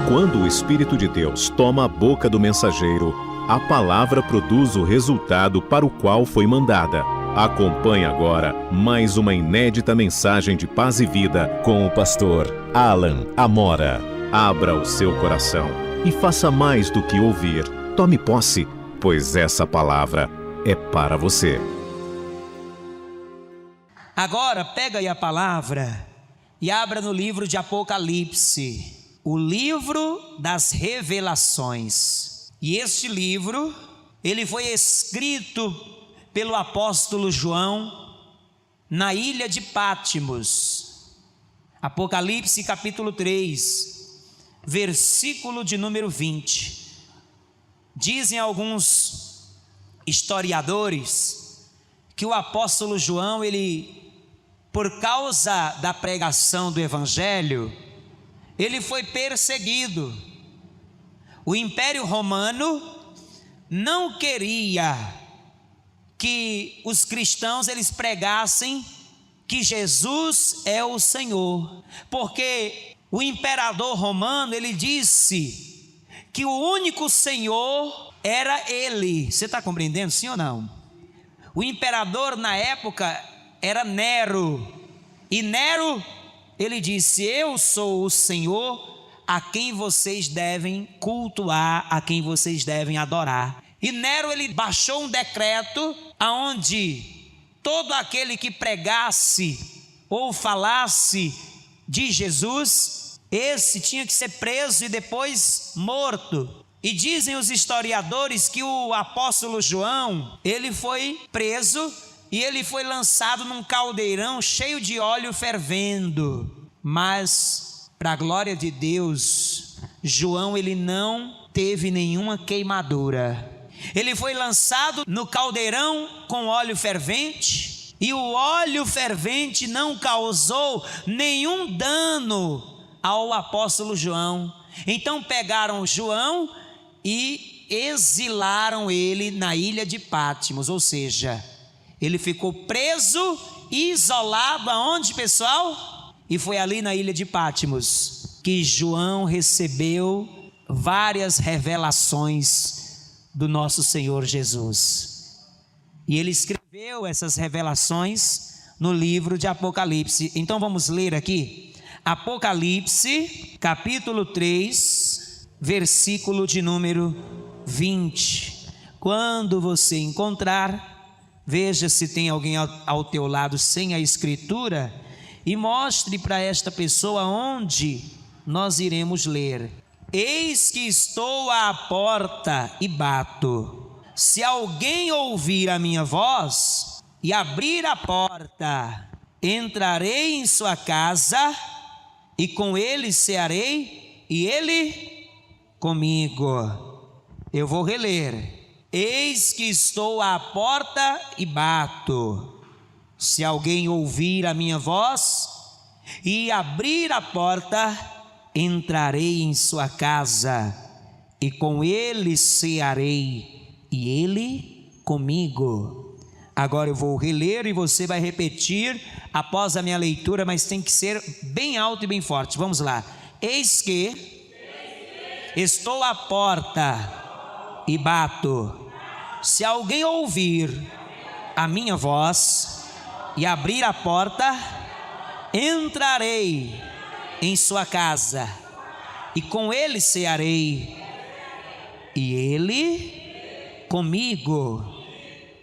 Quando o Espírito de Deus toma a boca do mensageiro, a palavra produz o resultado para o qual foi mandada. Acompanhe agora mais uma inédita mensagem de paz e vida com o pastor Alan Amora. Abra o seu coração e faça mais do que ouvir. Tome posse, pois essa palavra é para você. Agora pega aí a palavra e abra no livro de Apocalipse, o livro das revelações. E este livro, ele foi escrito pelo apóstolo João na ilha de Patmos. Apocalipse capítulo 3, versículo de número 20. Dizem alguns historiadores que o apóstolo João, por causa da pregação do evangelho, ele foi perseguido. O Império Romano não queria que os cristãos eles pregassem que Jesus é o Senhor, porque o imperador romano ele disse que o único Senhor era ele. Você está compreendendo, sim ou não? O imperador na época era Nero, e Nero ele disse: eu sou o Senhor a quem vocês devem cultuar, a quem vocês devem adorar. E Nero ele baixou um decreto aonde todo aquele que pregasse ou falasse de Jesus, esse tinha que ser preso e depois morto. E dizem os historiadores que o apóstolo João, ele foi preso e ele foi lançado num caldeirão cheio de óleo fervendo. Mas, para a glória de Deus, João ele não teve nenhuma queimadura. Ele foi lançado no caldeirão com óleo fervente, e o óleo fervente não causou nenhum dano ao apóstolo João. Então pegaram João e exilaram ele na ilha de Patmos, ou seja, ele ficou preso, isolado, aonde, pessoal? E foi ali na ilha de Patmos que João recebeu várias revelações do nosso Senhor Jesus. E ele escreveu essas revelações no livro de Apocalipse. Então vamos ler aqui, Apocalipse, capítulo 3, versículo de número 20. Quando você encontrar, veja se tem alguém ao teu lado sem a escritura e mostre para esta pessoa onde nós iremos ler. Eis que estou à porta e bato. Se alguém ouvir a minha voz e abrir a porta, entrarei em sua casa e com ele cearei e ele comigo. Eu vou reler. Eis que estou à porta e bato. Se alguém ouvir a minha voz e abrir a porta, entrarei em sua casa e com ele cearei e ele comigo. Agora eu vou reler e você vai repetir após a minha leitura, mas tem que ser bem alto e bem forte. Vamos lá. Eis que estou à porta e bato. Se alguém ouvir a minha voz e abrir a porta, entrarei em sua casa e com ele cearei e ele comigo.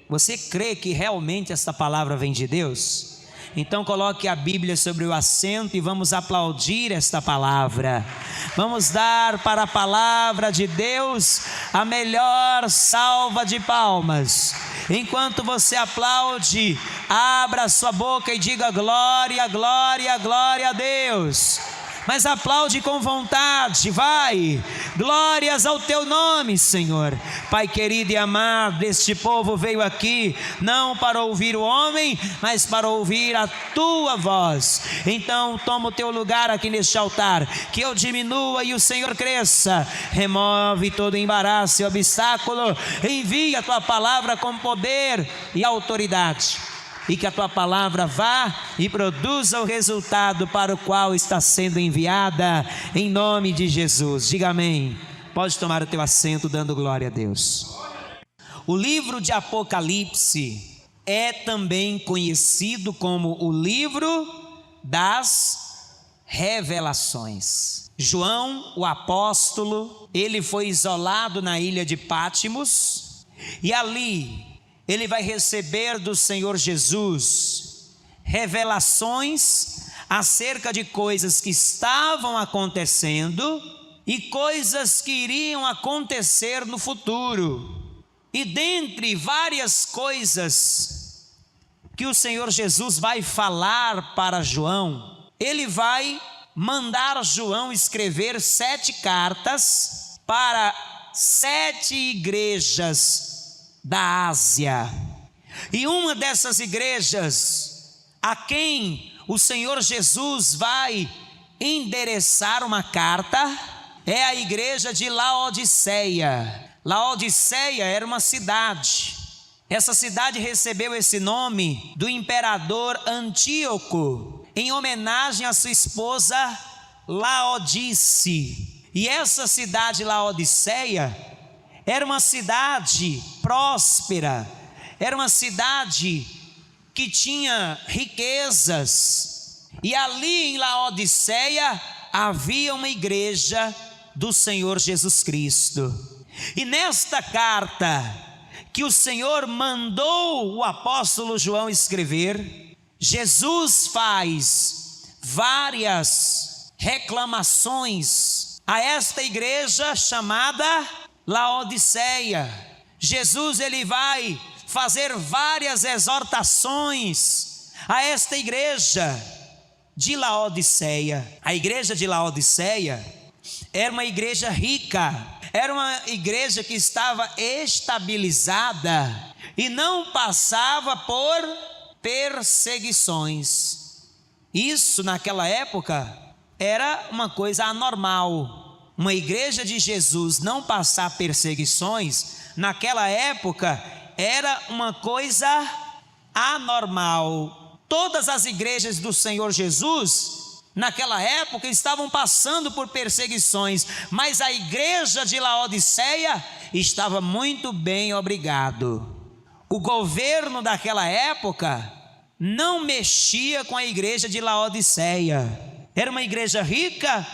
Você crê que realmente essa palavra vem de Deus? Então coloque a Bíblia sobre o assento e vamos aplaudir esta palavra. Vamos dar para a palavra de Deus a melhor salva de palmas. Enquanto você aplaude, abra sua boca e diga glória, glória, glória a Deus. Mas aplaude com vontade, vai. Glórias ao teu nome, Senhor. Pai querido e amado, este povo veio aqui não para ouvir o homem, mas para ouvir a tua voz. Então toma o teu lugar aqui neste altar, que eu diminua e o Senhor cresça. Remove todo embaraço e obstáculo, envia a tua palavra com poder e autoridade. e que a tua palavra vá e produza o resultado para o qual está sendo enviada, em nome de Jesus. Diga amém. Pode tomar o teu assento dando glória a Deus. O livro de Apocalipse é também conhecido como o livro das revelações. João, o apóstolo, ele foi isolado na ilha de Pátimos e ali ele vai receber do Senhor Jesus revelações acerca de coisas que estavam acontecendo e coisas que iriam acontecer no futuro. E dentre várias coisas que o Senhor Jesus vai falar para João, ele vai mandar João escrever 7 cartas para 7 igrejas da Ásia. E uma dessas igrejas a quem o Senhor Jesus vai endereçar uma carta é a igreja de Laodiceia. Laodiceia era uma cidade. Essa cidade recebeu esse nome do imperador Antíoco, em homenagem à sua esposa Laodice. E essa cidade Laodiceia era uma cidade próspera, era uma cidade que tinha riquezas. E ali em Laodiceia havia uma igreja do Senhor Jesus Cristo. E nesta carta que o Senhor mandou o apóstolo João escrever, Jesus faz várias reclamações a esta igreja chamada Laodiceia. Jesus ele vai fazer várias exortações a esta igreja de Laodiceia. A igreja de Laodiceia era uma igreja rica, era uma igreja que estava estabilizada e não passava por perseguições. Isso naquela época era uma coisa anormal. Uma igreja de Jesus não passar perseguições, naquela época era uma coisa anormal. Todas as igrejas do Senhor Jesus naquela época estavam passando por perseguições, mas a igreja de Laodiceia estava muito bem, obrigado. O governo daquela época não mexia com a igreja de Laodiceia. Era uma igreja rica,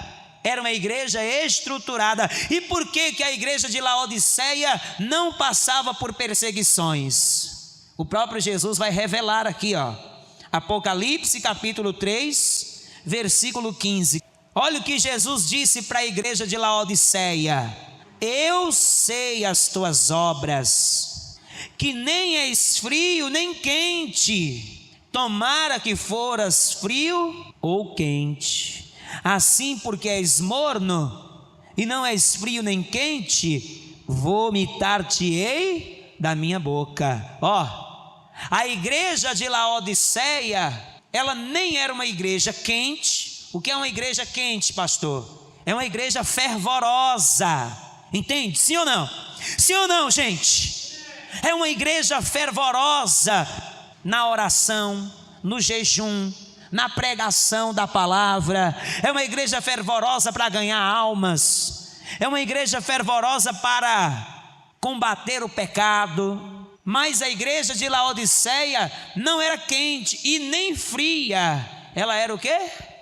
era uma igreja estruturada. E por que a igreja de Laodiceia não passava por perseguições? O próprio Jesus vai revelar aqui, Apocalipse capítulo 3, versículo 15. Olha o que Jesus disse para a igreja de Laodiceia: eu sei as tuas obras, que nem és frio nem quente. Tomara que foras frio ou quente. Assim, porque és morno e não és frio nem quente, vomitar-te-ei da minha boca. A igreja de Laodiceia, ela nem era uma igreja quente. O que é uma igreja quente, pastor? É uma igreja fervorosa. Entende? Sim ou não? Sim ou não, gente? É uma igreja fervorosa na oração, no jejum, na pregação da palavra. É uma igreja fervorosa para ganhar almas. É uma igreja fervorosa para combater o pecado. Mas a igreja de Laodiceia não era quente e nem fria. Ela era o quê?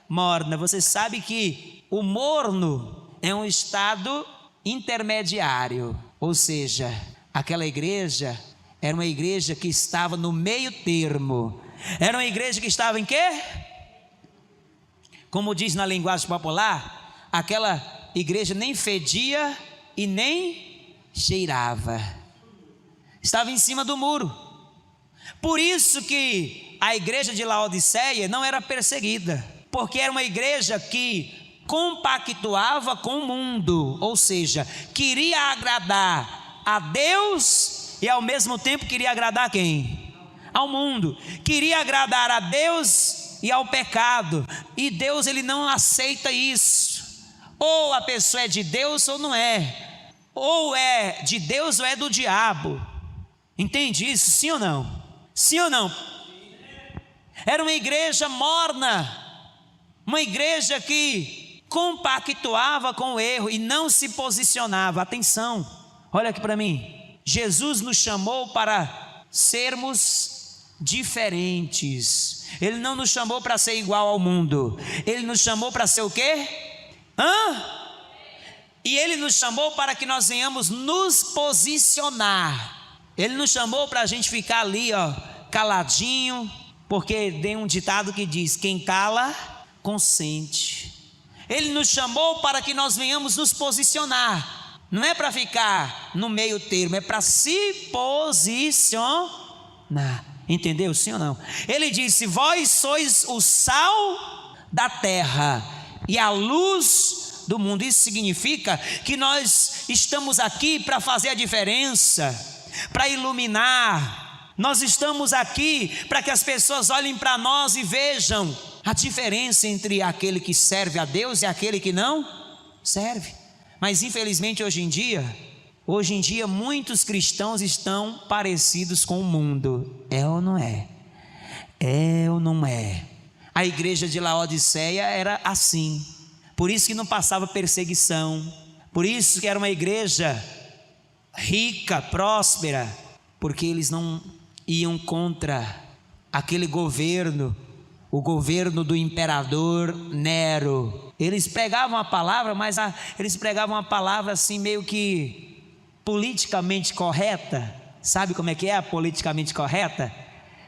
Morna. Você sabe que o morno é um estado intermediário. Ou seja, aquela igreja era uma igreja que estava no meio termo. Era uma igreja que estava em quê? Como diz na linguagem popular, aquela igreja nem fedia e nem cheirava. Estava em cima do muro. Por isso que a igreja de Laodiceia não era perseguida, porque era uma igreja que compactuava com o mundo, ou seja, queria agradar a Deus e ao mesmo tempo queria agradar a quem? Ao mundo. Queria agradar a Deus e ao pecado, e Deus ele não aceita isso. Ou a pessoa é de Deus ou não é, ou é de Deus ou é do diabo. Entende isso? Sim ou não? Sim ou não? Era uma igreja morna, uma igreja que compactuava com o erro e não se posicionava. Atenção, olha aqui para mim. Jesus nos chamou para sermos diferentes. Ele não nos chamou para ser igual ao mundo. Ele nos chamou para ser o quê? E Ele nos chamou para que nós venhamos nos posicionar. Ele nos chamou para a gente ficar ali, caladinho, porque tem um ditado que diz: quem cala, consente. Ele nos chamou para que nós venhamos nos posicionar. Não é para ficar no meio termo, é para se posicionar. Entendeu, sim ou não? Ele disse: vós sois o sal da terra e a luz do mundo. Isso significa que nós estamos aqui para fazer a diferença, para iluminar. Nós estamos aqui para que as pessoas olhem para nós e vejam a diferença entre aquele que serve a Deus e aquele que não serve. Mas infelizmente hoje em dia muitos cristãos estão parecidos com o mundo. É ou não é? É ou não é? A igreja de Laodiceia era assim. Por isso que não passava perseguição. Por isso que era uma igreja rica, próspera. Porque eles não iam contra aquele governo, o governo do imperador Nero. Eles pregavam a palavra, mas eles pregavam a palavra assim meio que politicamente correta. Sabe como é que é a politicamente correta?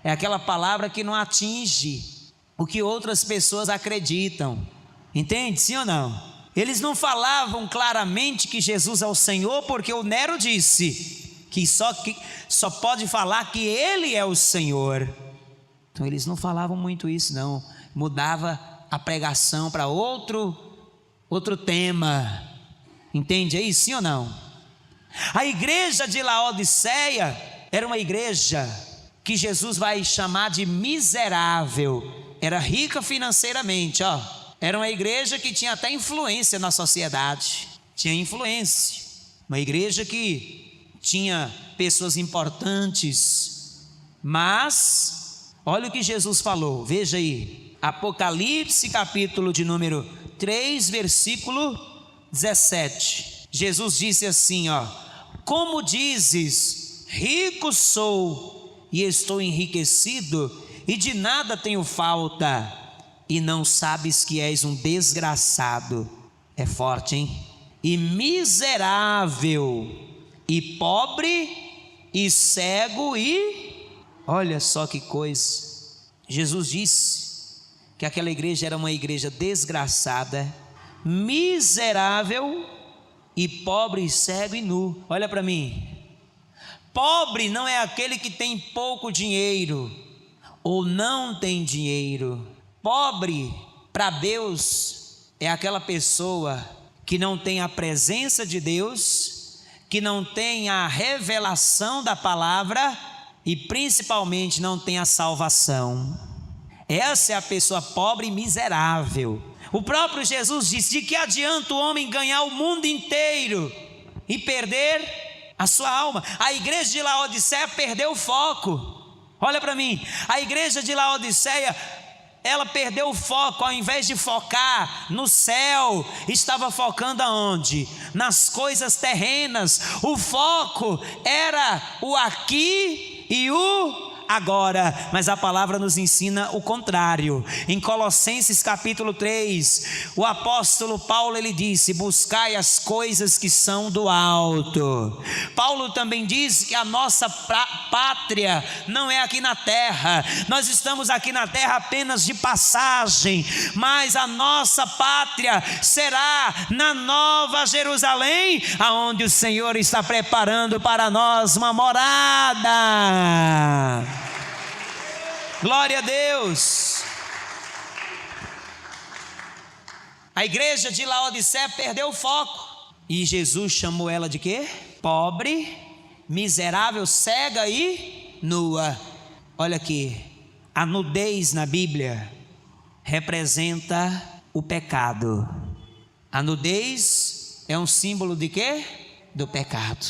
É aquela palavra que não atinge o que outras pessoas acreditam. Entende? Sim ou não? Eles não falavam claramente que Jesus é o Senhor, porque o Nero disse que só pode falar que Ele é o Senhor. Então eles não falavam muito isso, não. Mudava a pregação para outro tema. Entende aí, sim ou não? A igreja de Laodiceia era uma igreja que Jesus vai chamar de miserável. Era rica financeiramente, Era uma igreja que tinha até influência na sociedade. Tinha influência. Uma igreja que tinha pessoas importantes. Mas olha o que Jesus falou, veja aí, Apocalipse capítulo de número 3, versículo 17. Jesus disse assim, como dizes, rico sou e estou enriquecido e de nada tenho falta, e não sabes que és um desgraçado. É forte, hein? E miserável, e pobre, e cego, e... olha só que coisa. Jesus disse que aquela igreja era uma igreja desgraçada, miserável, e pobre, cego e nu. Olha para mim. Pobre não é aquele que tem pouco dinheiro, ou não tem dinheiro. Pobre para Deus é aquela pessoa que não tem a presença de Deus, que não tem a revelação da palavra e principalmente não tem a salvação. Essa é a pessoa pobre e miserável. O próprio Jesus disse: de que adianta o homem ganhar o mundo inteiro e perder a sua alma? A igreja de Laodiceia perdeu o foco. Olha para mim, a igreja de Laodiceia, ela perdeu o foco. Ao invés de focar no céu, estava focando aonde? Nas coisas terrenas. O foco era o aqui e o agora, mas a palavra nos ensina o contrário. Em Colossenses capítulo 3, o apóstolo Paulo, ele disse: buscai as coisas que são do alto. Paulo também diz que a nossa pátria não é aqui na terra. Nós estamos aqui na terra apenas de passagem, mas a nossa pátria será na Nova Jerusalém, aonde o Senhor está preparando para nós uma morada. Glória a Deus. A igreja de Laodiceia perdeu o foco, e Jesus chamou ela de quê? Pobre, miserável, cega e nua. Olha aqui, a nudez na Bíblia representa o pecado. A nudez é um símbolo de quê? Do pecado.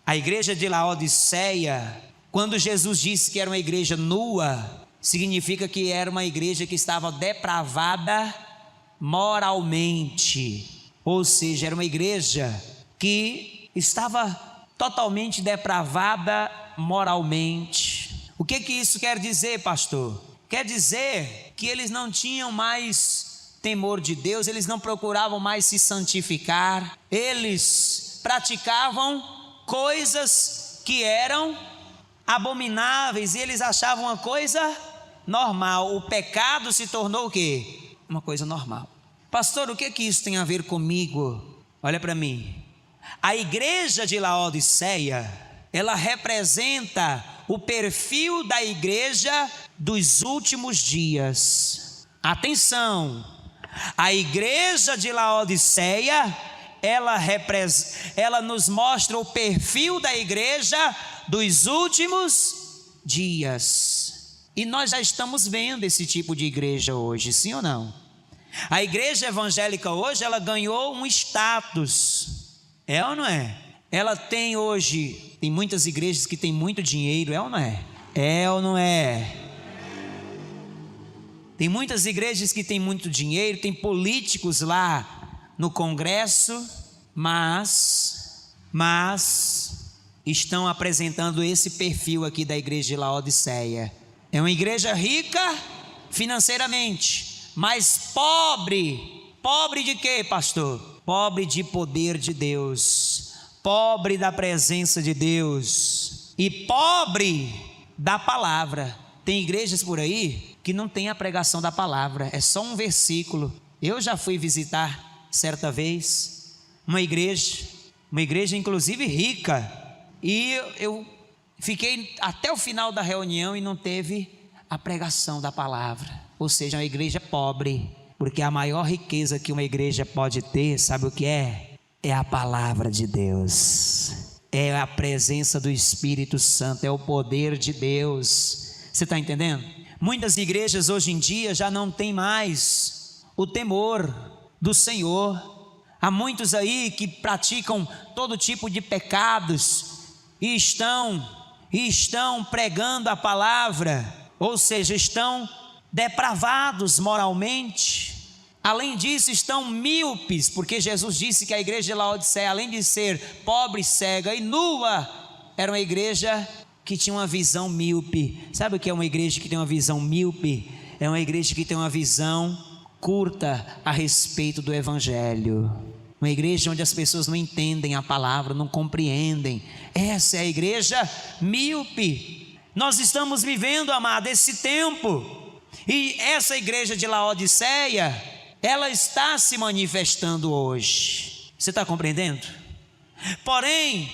A igreja de Laodiceia, quando Jesus disse que era uma igreja nua, significa que era uma igreja que estava depravada moralmente, ou seja, era uma igreja que estava totalmente depravada moralmente. O que isso quer dizer, pastor? Quer dizer que eles não tinham mais temor de Deus, eles não procuravam mais se santificar, eles praticavam coisas que eram abomináveis e eles achavam uma coisa normal. O pecado se tornou o quê? Uma coisa normal. Pastor, o que isso tem a ver comigo? Olha para mim. A igreja de Laodiceia, ela representa o perfil da igreja dos últimos dias. Atenção, a igreja de Laodiceia, ela nos mostra o perfil da igreja dos últimos dias. E nós já estamos vendo esse tipo de igreja hoje, sim ou não? A igreja evangélica hoje, ela ganhou um status, é ou não é? Ela tem hoje, tem muitas igrejas que têm muito dinheiro, é ou não é? É ou não é? Tem muitas igrejas que têm muito dinheiro, tem políticos lá no Congresso, mas estão apresentando esse perfil aqui da igreja de Laodiceia. É uma igreja rica financeiramente, mas pobre. Pobre de quê, pastor? Pobre de poder de Deus, pobre da presença de Deus e pobre da palavra. Tem igrejas por aí que não tem a pregação da palavra, é só um versículo. Eu já fui visitar certa vez uma igreja inclusive rica, e eu fiquei até o final da reunião e não teve a pregação da palavra. Ou seja, uma igreja pobre, porque a maior riqueza que uma igreja pode ter, sabe o que é? É a palavra de Deus, é a presença do Espírito Santo, é o poder de Deus. Você está entendendo? Muitas igrejas hoje em dia já não tem mais o temor do Senhor. Há muitos aí que praticam todo tipo de pecados e estão pregando a palavra, ou seja, estão depravados moralmente. Além disso, estão míopes, porque Jesus disse que a igreja de Laodiceia, além de ser pobre, cega e nua, era uma igreja que tinha uma visão míope. Sabe o que é uma igreja que tem uma visão míope? É uma igreja que tem uma visão curta a respeito do Evangelho. Uma igreja onde as pessoas não entendem a palavra, não compreendem. Essa é a igreja míope. Nós estamos vivendo, amado, esse tempo. E essa igreja de Laodiceia, ela está se manifestando hoje. Você está compreendendo? Porém,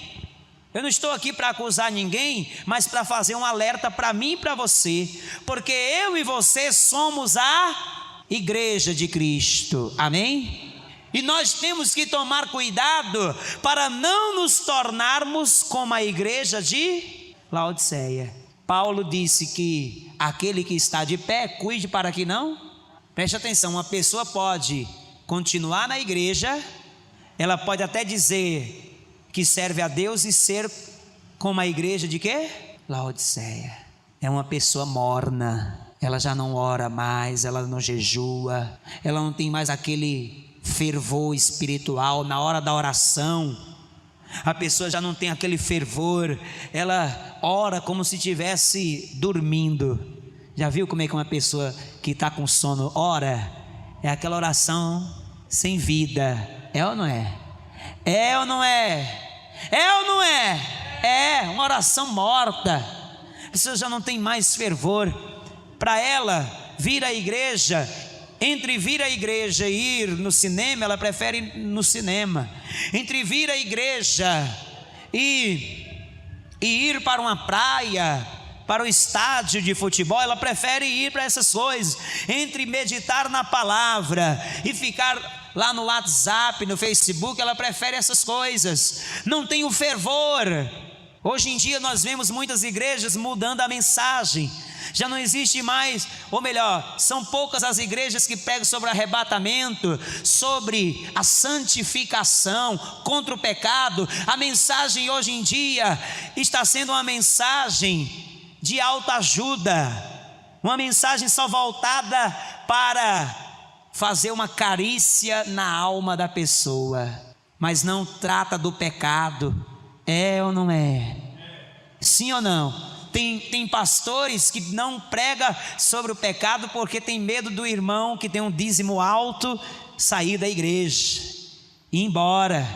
eu não estou aqui para acusar ninguém, mas para fazer um alerta para mim e para você, porque eu e você somos a igreja de Cristo, amém? E nós temos que tomar cuidado para não nos tornarmos como a igreja de Laodiceia. Paulo disse que aquele que está de pé, cuide para que não. Preste atenção, uma pessoa pode continuar na igreja, ela pode até dizer que serve a Deus e ser como a igreja de quê? Laodiceia. É uma pessoa morna, ela já não ora mais, ela não jejua, ela não tem mais aquele fervor espiritual na hora da oração. A pessoa já não tem aquele fervor, ela ora como se estivesse dormindo. Já viu como é que uma pessoa que está com sono ora? É aquela oração sem vida, é ou não é? É ou não é? É ou não é? É uma oração morta. A pessoa já não tem mais fervor. Para ela vir à igreja, entre vir à igreja e ir no cinema, ela prefere ir no cinema. Entre vir à igreja e ir para uma praia, para o estádio de futebol, ela prefere ir para essas coisas. Entre meditar na palavra e ficar lá no WhatsApp, no Facebook, ela prefere essas coisas. Não tem o fervor. Hoje em dia nós vemos muitas igrejas mudando a mensagem. Já não existe mais, ou melhor, são poucas as igrejas que pregam sobre arrebatamento, sobre a santificação, contra o pecado. A mensagem hoje em dia está sendo uma mensagem de autoajuda. uma mensagem só voltada para fazer uma carícia na alma da pessoa, mas não trata do pecado. É ou não é? Sim ou não? Tem pastores que não pregam sobre o pecado porque tem medo do irmão que tem um dízimo alto sair da igreja e ir embora.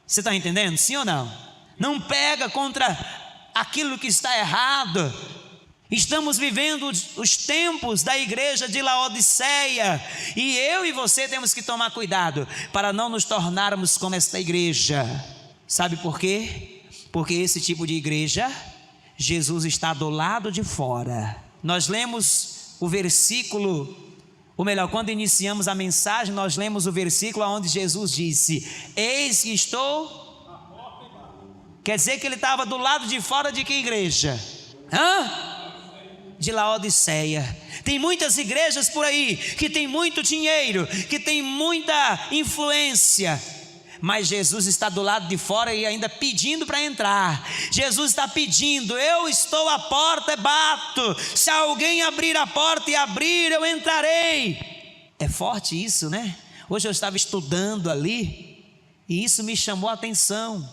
Você está entendendo? Sim ou não? Não pega contra aquilo que está errado. Estamos vivendo os tempos da igreja de Laodiceia, e eu e você temos que tomar cuidado para não nos tornarmos como esta igreja. Sabe por quê? Porque esse tipo de igreja, Jesus está do lado de fora. Nós lemos o versículo, ou melhor, quando iniciamos a mensagem, nós lemos o versículo onde Jesus disse: eis que estou. Quer dizer que ele estava do lado de fora de que igreja? De Laodiceia. Tem muitas igrejas por aí que tem muito dinheiro, que tem muita influência, mas Jesus está do lado de fora e ainda pedindo para entrar. Jesus está pedindo: eu estou à porta e bato, se alguém abrir a porta e abrir, eu entrarei. É forte isso, né? Hoje eu estava estudando ali e isso me chamou a atenção.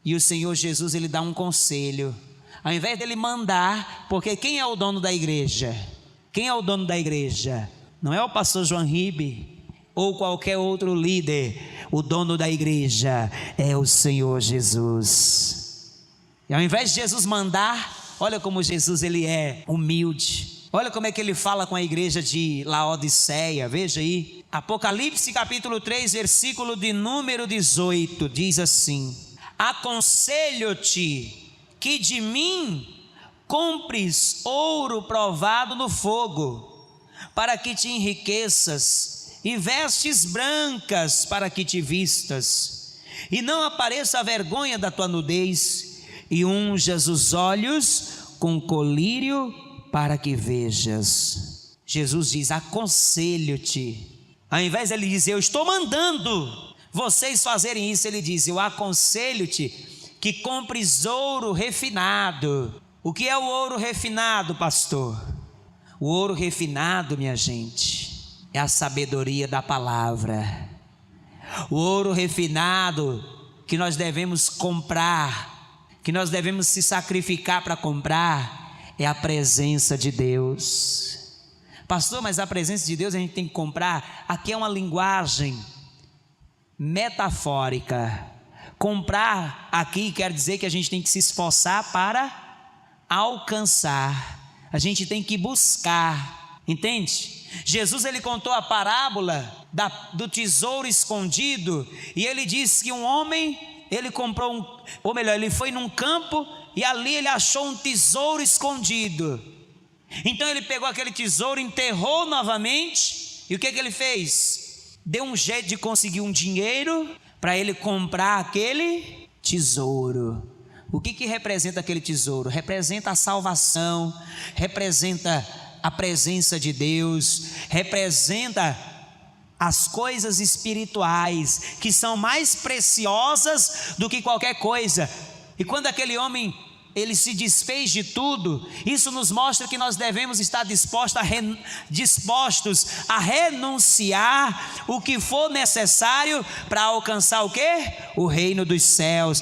E o Senhor Jesus, ele dá um conselho. Ao invés dele mandar, porque quem é o dono da igreja? Quem é o dono da igreja? Não é o pastor João Ribe ou qualquer outro líder. O dono da igreja é o Senhor Jesus. E ao invés de Jesus mandar, olha como Jesus ele é humilde. Olha como é que ele fala com a igreja de Laodiceia. Veja aí, Apocalipse capítulo 3, versículo de número 18, diz assim: aconselho-te que de mim compres ouro provado no fogo, para que te enriqueças, e vestes brancas para que te vistas, e não apareça a vergonha da tua nudez, e unjas os olhos com colírio para que vejas. Jesus diz: aconselho-te. Ao invés de ele dizer: eu estou mandando vocês fazerem isso, ele diz: eu aconselho-te que compres ouro refinado. O que é o ouro refinado, pastor? O ouro refinado, minha gente, é a sabedoria da palavra. O ouro refinado que nós devemos comprar, que nós devemos se sacrificar para comprar, é a presença de Deus. Pastor, mas a presença de Deus a gente tem que comprar? Aqui é uma linguagem metafórica. Comprar aqui quer dizer que a gente tem que se esforçar para alcançar, a gente tem que buscar, entende? Jesus ele contou a parábola do tesouro escondido, e ele disse que um homem, ele comprou ele foi num campo e ali ele achou um tesouro escondido. Então ele pegou aquele tesouro, enterrou novamente, e o que ele fez? Deu um jeito de conseguir um dinheiro para ele comprar aquele tesouro. O que representa aquele tesouro? Representa a salvação, representa a presença de Deus, representa as coisas espirituais que são mais preciosas do que qualquer coisa. E quando aquele homem ele se desfez de tudo, isso nos mostra que nós devemos estar dispostos a renunciar o que for necessário para alcançar o quê? O reino dos céus,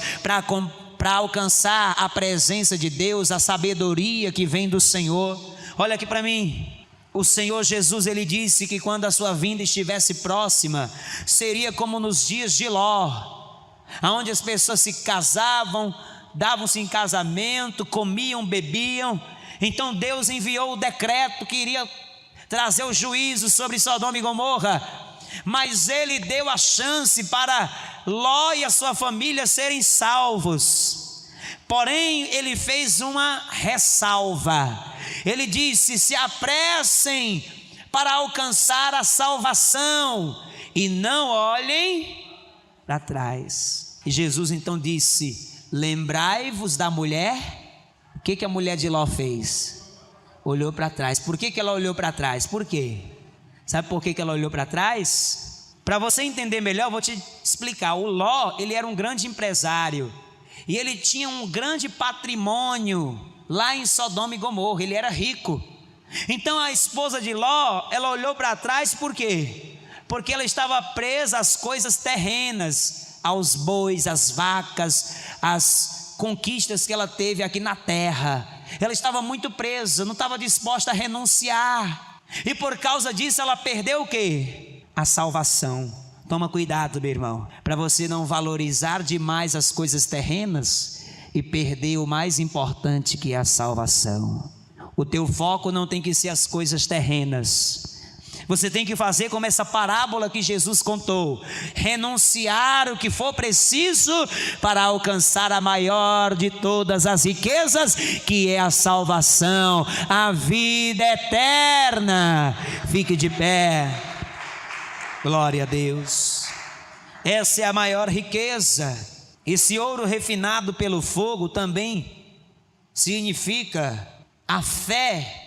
para alcançar a presença de Deus, a sabedoria que vem do Senhor. Olha aqui para mim, o Senhor Jesus ele disse que quando a sua vinda estivesse próxima, seria como nos dias de Ló, onde as pessoas se casavam, davam-se em casamento, comiam, bebiam. Então Deus enviou o decreto que iria trazer o juízo sobre Sodoma e Gomorra, mas ele deu a chance para Ló e a sua família serem salvos. Porém ele fez uma ressalva. Ele disse: se apressem para alcançar a salvação e não olhem para trás. E Jesus então disse: lembrai-vos da mulher. O que a mulher de Ló fez? Olhou para trás. Por que ela olhou para trás? Por quê? Sabe por que ela olhou para trás? Para você entender melhor, eu vou te explicar. O Ló, ele era um grande empresário, e ele tinha um grande patrimônio lá em Sodoma e Gomorra. Ele era rico. Então a esposa de Ló, ela olhou para trás, por quê? Porque ela estava presa às coisas terrenas, aos bois, às vacas, às conquistas que ela teve aqui na terra. Ela estava muito presa, não estava disposta a renunciar, e por causa disso ela perdeu o quê? A salvação. Toma cuidado, meu irmão, para você não valorizar demais as coisas terrenas e perder o mais importante, que é a salvação. O teu foco não tem que ser as coisas terrenas. Você tem que fazer como essa parábola que Jesus contou: renunciar o que for preciso para alcançar a maior de todas as riquezas, que é a salvação, a vida eterna. Fique de pé. Glória a Deus. Essa é a maior riqueza. Esse ouro refinado pelo fogo também significa a fé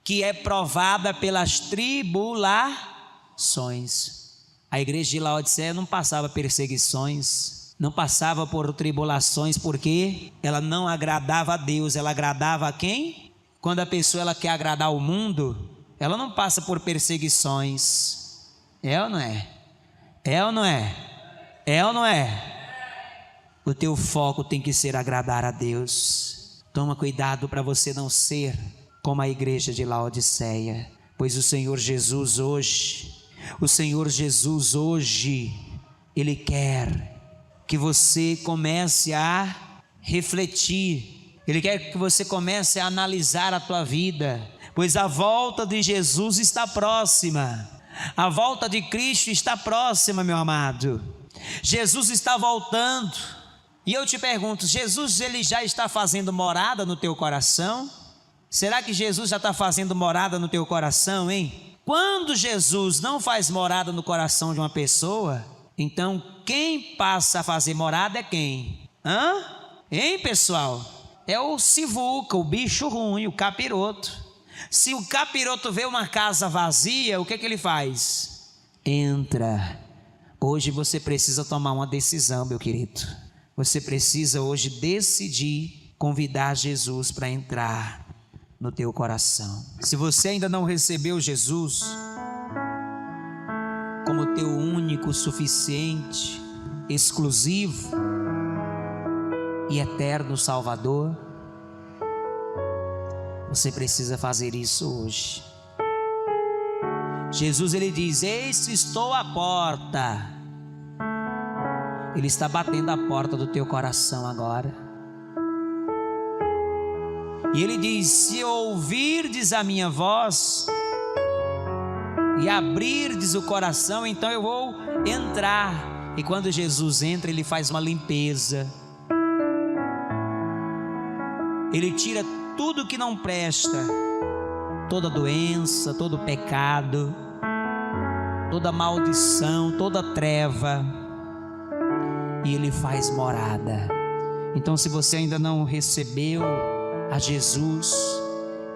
que é provada pelas tribulações. A igreja de Laodiceia não passava perseguições, não passava por tribulações, porque ela não agradava a Deus. Ela agradava a quem? Quando a pessoa ela quer agradar o mundo, ela não passa por perseguições. É ou não é? É ou não é? É ou não é? O teu foco tem que ser agradar a Deus. Toma cuidado para você não ser como a igreja de Laodiceia, pois o Senhor Jesus hoje, Ele quer que você comece a refletir, Ele quer que você comece a analisar a tua vida, pois a volta de Jesus está próxima, a volta de Cristo está próxima, meu amado. Jesus está voltando, e eu te pergunto, Jesus ele já está fazendo morada no teu coração? Será que Jesus já está fazendo morada no teu coração, hein? Quando Jesus não faz morada no coração de uma pessoa, então quem passa a fazer morada é quem? Hein, pessoal? É o sivuca, o bicho ruim, o capiroto. Se o capiroto vê uma casa vazia, o que ele faz? Entra. Hoje você precisa tomar uma decisão, meu querido. Você precisa hoje decidir convidar Jesus para entrar no teu coração. Se você ainda não recebeu Jesus como teu único, suficiente, exclusivo e eterno Salvador, você precisa fazer isso hoje. Jesus ele diz: eis que estou à porta. Ele está batendo a porta do teu coração agora. E ele diz: se ouvirdes a minha voz e abrirdes o coração, então eu vou entrar. E quando Jesus entra, ele faz uma limpeza. Ele tira tudo que não presta, toda doença, todo pecado, toda maldição, toda treva, e ele faz morada. Então, se você ainda não recebeu a Jesus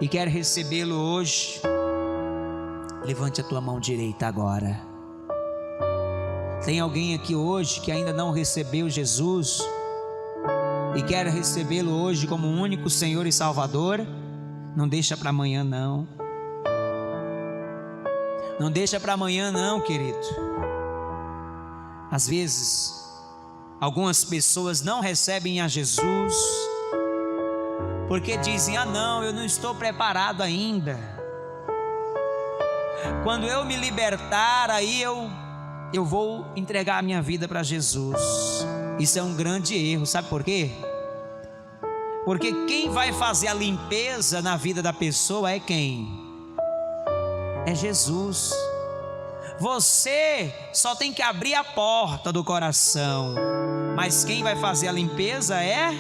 e quer recebê-lo hoje, levante a tua mão direita agora. Tem alguém aqui hoje que ainda não recebeu Jesus e quer recebê-lo hoje como o único Senhor e Salvador? Não deixa para amanhã não. Não deixa para amanhã não, querido. Às vezes algumas pessoas não recebem a Jesus porque dizem: não, eu não estou preparado ainda. Quando eu me libertar, aí eu vou entregar a minha vida para Jesus. Isso é um grande erro, sabe por quê? Porque quem vai fazer a limpeza na vida da pessoa é quem? É Jesus. Você só tem que abrir a porta do coração, mas quem vai fazer a limpeza é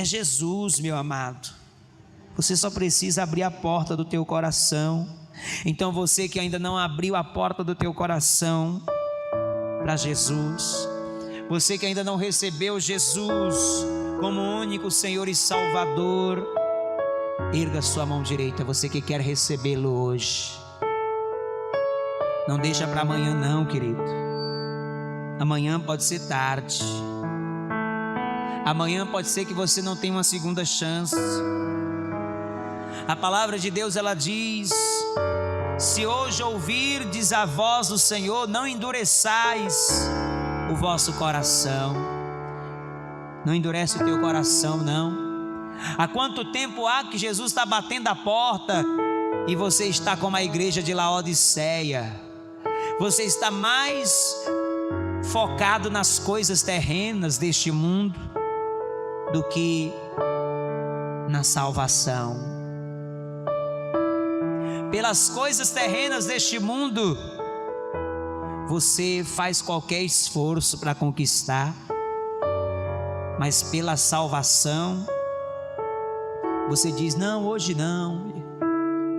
Jesus, meu amado. Você só precisa abrir a porta do teu coração. Então você que ainda não abriu a porta do teu coração para Jesus, você que ainda não recebeu Jesus como único Senhor e Salvador, erga sua mão direita, você que quer recebê-lo hoje. Não deixa para amanhã não, querido. Amanhã pode ser tarde. Amanhã pode ser que você não tenha uma segunda chance. A palavra de Deus, ela diz: se hoje ouvirdes a voz do Senhor, não endureçais o vosso coração. Não endurece o teu coração, não. Há quanto tempo há que Jesus está batendo a porta e você está como a igreja de Laodiceia? Você está mais focado nas coisas terrenas deste mundo do que na salvação. Pelas coisas terrenas deste mundo, você faz qualquer esforço para conquistar, mas pela salvação, você diz: não, hoje não,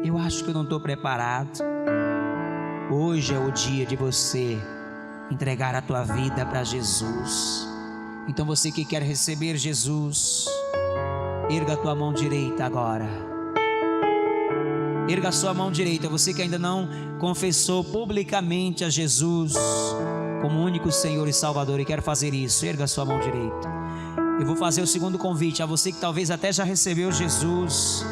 eu acho que eu não estou preparado. Hoje é o dia de você entregar a tua vida para Jesus. Então você que quer receber Jesus, erga a tua mão direita agora. Erga a sua mão direita. Você que ainda não confessou publicamente a Jesus como único Senhor e Salvador e quer fazer isso, erga a sua mão direita. Eu vou fazer o segundo convite a você que talvez até já recebeu Jesus,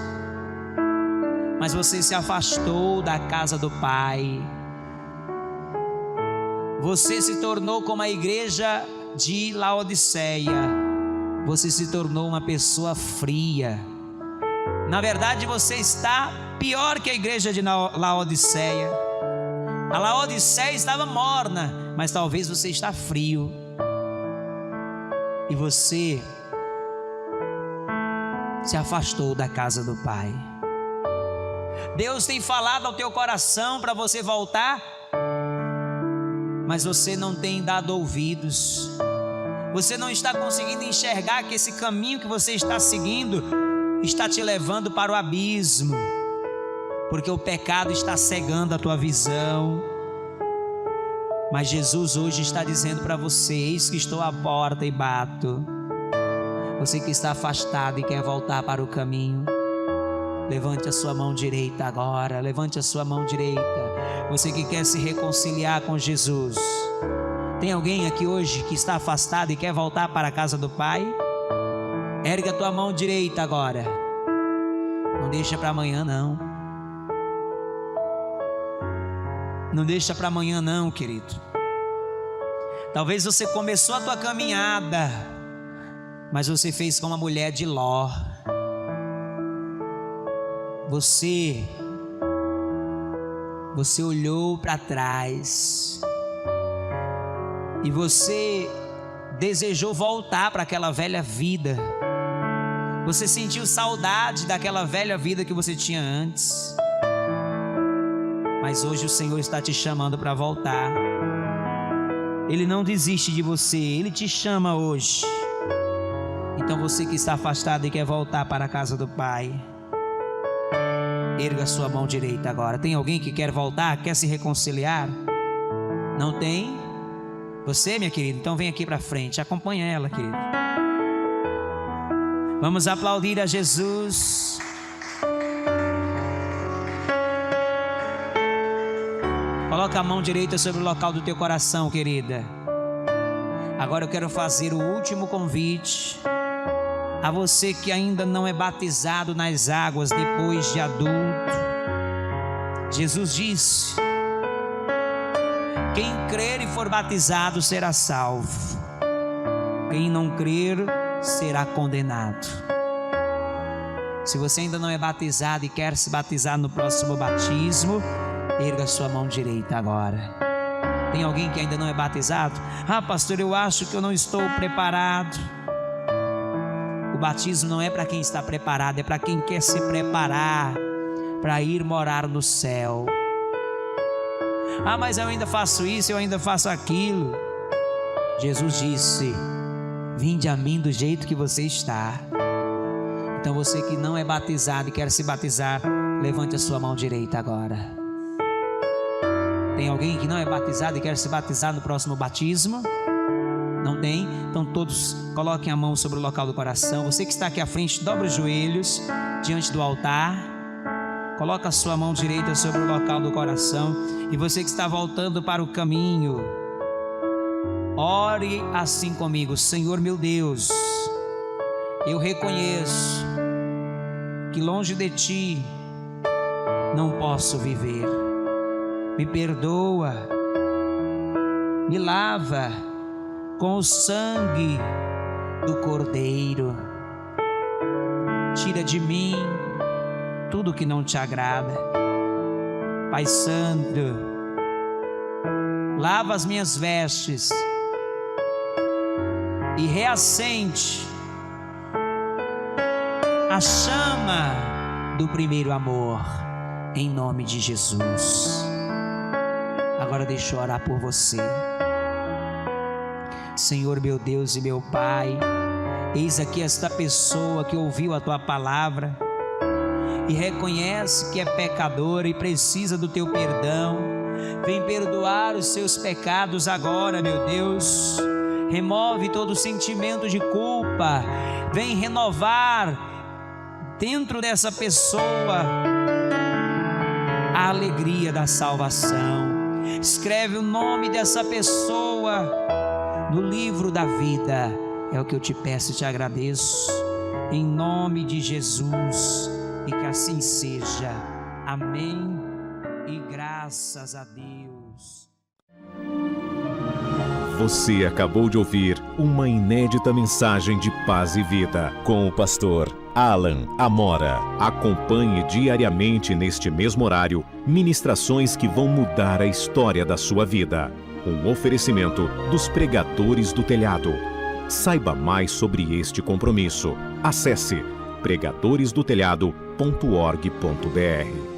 mas você se afastou da casa do Pai. Você se tornou como a igreja de Laodiceia. Você se tornou uma pessoa fria. Na verdade, você está pior que a igreja de Laodiceia. A Laodiceia estava morna, mas talvez você está frio. E você se afastou da casa do Pai. Deus tem falado ao teu coração para você voltar, mas você não tem dado ouvidos. Você não está conseguindo enxergar que esse caminho que você está seguindo está te levando para o abismo, porque o pecado está cegando a tua visão. Mas Jesus hoje está dizendo para você: eis que estou à porta e bato. Você que está afastado e quer voltar para o caminho, levante a sua mão direita agora. Levante a sua mão direita. Você que quer se reconciliar com Jesus. Tem alguém aqui hoje que está afastado e quer voltar para a casa do Pai? Ergue a tua mão direita agora. Não deixa para amanhã não. Não deixa para amanhã não, querido. Talvez você começou a tua caminhada, mas você fez como a mulher de Ló. Você olhou para trás e você desejou voltar para aquela velha vida. Você sentiu saudade daquela velha vida que você tinha antes. Mas hoje o Senhor está te chamando para voltar. Ele não desiste de você, Ele te chama hoje. Então você que está afastado e quer voltar para a casa do Pai, erga a sua mão direita agora. Tem alguém que quer voltar, quer se reconciliar? Não tem? Você, minha querida? Então vem aqui para frente, acompanha ela, querida. Vamos aplaudir a Jesus. Coloca a mão direita sobre o local do teu coração, querida. Agora eu quero fazer o último convite a você que ainda não é batizado nas águas depois de adulto. Jesus disse: quem crer e for batizado será salvo, quem não crer será condenado. Se você ainda não é batizado e quer se batizar no próximo batismo, erga a sua mão direita agora. Tem alguém que ainda não é batizado? Ah, pastor, eu acho que eu não estou preparado. O batismo não é para quem está preparado, é para quem quer se preparar para ir morar no céu. Ah, mas eu ainda faço isso, eu ainda faço aquilo. Jesus disse: vinde a mim do jeito que você está. Então você que não é batizado e quer se batizar, levante a sua mão direita agora. Tem alguém que não é batizado e quer se batizar no próximo batismo? Não tem? Então todos coloquem a mão sobre o local do coração. Você que está aqui à frente, dobre os joelhos diante do altar. Coloca a sua mão direita sobre o local do coração. E você que está voltando para o caminho, ore assim comigo: Senhor meu Deus, eu reconheço que longe de ti não posso viver. Me perdoa, me lava com o sangue do Cordeiro. Tira de mim tudo que não te agrada. Pai Santo, lava as minhas vestes e reacende a chama do primeiro amor, em nome de Jesus. Agora deixa eu orar por você. Senhor meu Deus e meu Pai, eis aqui esta pessoa que ouviu a Tua palavra e reconhece que é pecadora e precisa do Teu perdão. Vem perdoar os seus pecados agora, meu Deus. Remove todo sentimento de culpa. Vem renovar dentro dessa pessoa a alegria da salvação. Escreve o nome dessa pessoa no livro da vida. É o que eu te peço e te agradeço, em nome de Jesus, e que assim seja. Amém e graças a Deus. Você acabou de ouvir uma inédita mensagem de paz e vida com o pastor Alan Amora. Acompanhe diariamente neste mesmo horário ministrações que vão mudar a história da sua vida. Um oferecimento dos Pregadores do Telhado. Saiba mais sobre este compromisso. Acesse pregadoresdotelhado.org.br.